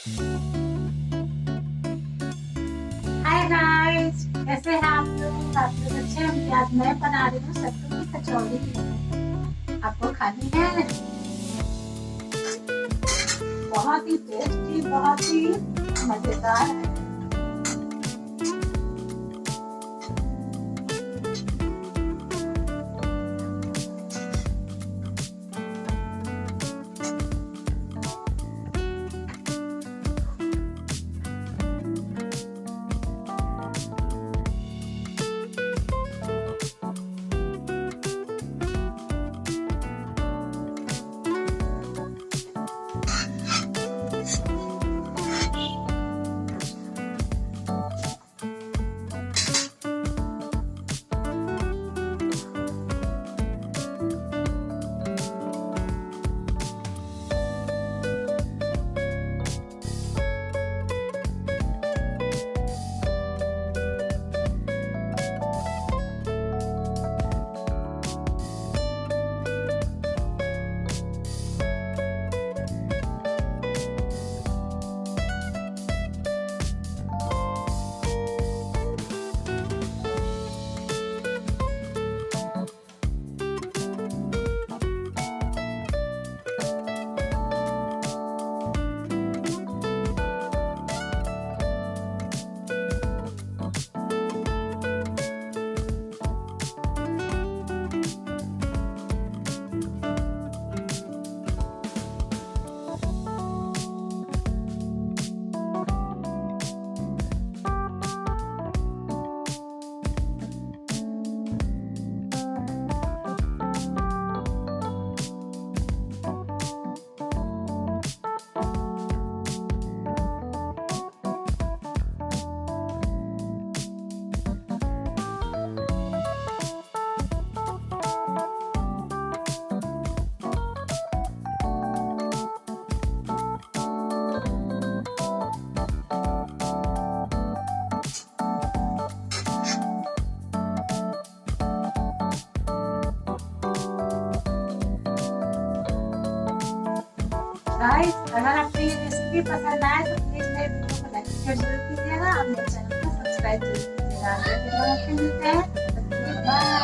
Hi guys, कैसे हैं आप लोग? अच्छे हैं? आज मैं बना रही हूँ सत्तू की कचौड़ी। आपको खानी है? बहुत ही टेस्टी, बहुत ही मजेदार है। गाइस, अगर आपको ये रेसिपी पसंद आए तो प्लीज मेरे वीडियो को लाइक शेयर जरूर कीजिएगा और मेरे चैनल को सब्सक्राइब जरूर कीजिएगा। मिलते हैं। बाय।